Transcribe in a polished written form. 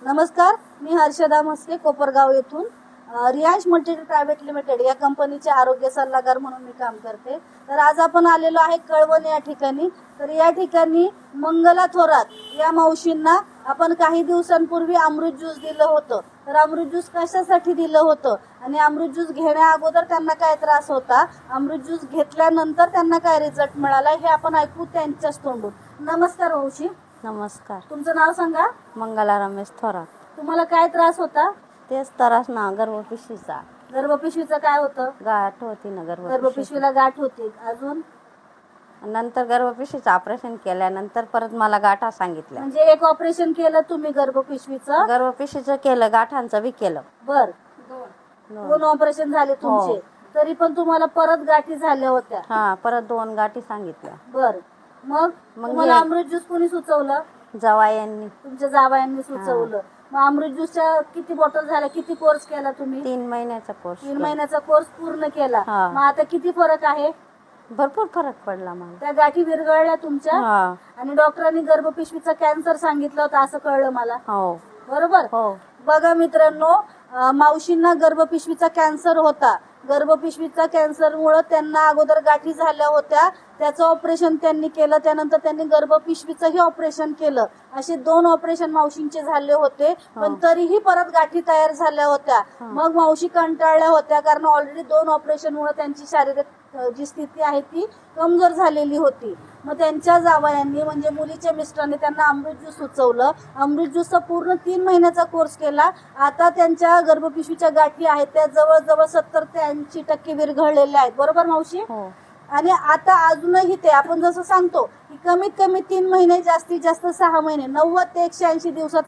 नमस्कार, मी हर्षदा मस्के कोपरगाव येथून Riyansh multi private limited या कंपनीचे आरोग्य सल्लागार म्हणून मी काम करते। तर आज आपण आलेलो आहे कळवण या ठिकाणी। तर या ठिकाणी मंगला थोरात या मावशींना आपण काही दिवसांपूर्वी अमृत ज्यूस दिलं होतं। तर अमृत ज्यूस कशासाठी दिलं होतं आणि अमृत ज्यूस घेण्या अगोदर त्यांना काय त्रास होता, अमृत ज्यूस घेतल्यानंतर त्यांना काय रिझल्ट मिळाला हे आपण ऐकू त्यांच्याच तोंडून। नमस्कार मावशी। नमस्कार, तुमचं नाव सांगा। मंगला रमेश थोरात। तुम्हाला काय त्रास होता? तेच त्रास ना गर्भपिशवीचा। गर्भपिशवीचं काय होतं? गाठ होती ना गर्भपिशवीला गाठ होती। अजून नंतर गर्भपिशवीचं ऑपरेशन केल्यानंतर परत मला गाठा सांगितल्या। म्हणजे एक ऑपरेशन केलं तुम्ही गर्भपिशवीचं? गर्भपिशवीचं केलं, गाठांचं बी केलं। बर, दोन ऑपरेशन झाले तुमचे। तरी पण तुम्हाला परत गाठी झाल्या होत्या? हा, परत 2 गाठी सांगितल्या। बर, मग तुम्हाला अमृत ज्यूस कोणी सुचवलं? जावयांनी। तुमच्या जावयांनी सुचवलं। मग अमृत ज्यूसच्या किती बॉटल झाल्या, किती कोर्स केला तुम्ही? 3 महिन्याचा कोर्स। 3 महिन्याचा कोर्स पूर्ण केला। हा। मग आता किती फरक आहे? भरपूर फरक पडला मला। त्या गाठी विरघळल्या तुमच्या? हा। आणि डॉक्टरांनी गर्भपिशवीचा कॅन्सर सांगितलं होतं असं कळलं मला। हो बरोबर? हो। बघा मित्रांनो, मावशींना गर्भपिशवीचा कॅन्सर होता। गर्भपिशवीचा कॅन्सरमुळे त्यांना अगोदर गाठी झाल्या होत्या, त्याचं ऑपरेशन त्यांनी केलं। त्यानंतर त्यांनी गर्भपिशवीचंही ऑपरेशन केलं। असे 2 ऑपरेशन मावशींचे झाले होते, पण तरीही परत गाठी तयार झाल्या होत्या। मग मावशी कंटाळल्या होत्या, कारण ऑलरेडी 2 ऑपरेशनमुळे त्यांची शारीरिक जी स्थिती आहे ती कमजोर झालेली होती। मग त्यांच्या जावयांनी म्हणजे मुलीच्या मिस्टरांनी त्यांना अमृत ज्यूस सुचवलं। अमृत ज्यूसचा पूर्ण 3 महिन्याचा कोर्स केला। आता त्यांच्या गर्भपिशवीच्या गाठी आहेत त्या जवळजवळ 70 ते 80% विरघळलेल्या आहेत। बरोबर मावशी? हो। आणि आता अजूनही ते आपण जसं सांगतो की कमीत कमी 3 महिने, जास्तीत जास्त 6 महिने, 90 ते 180 दिवसात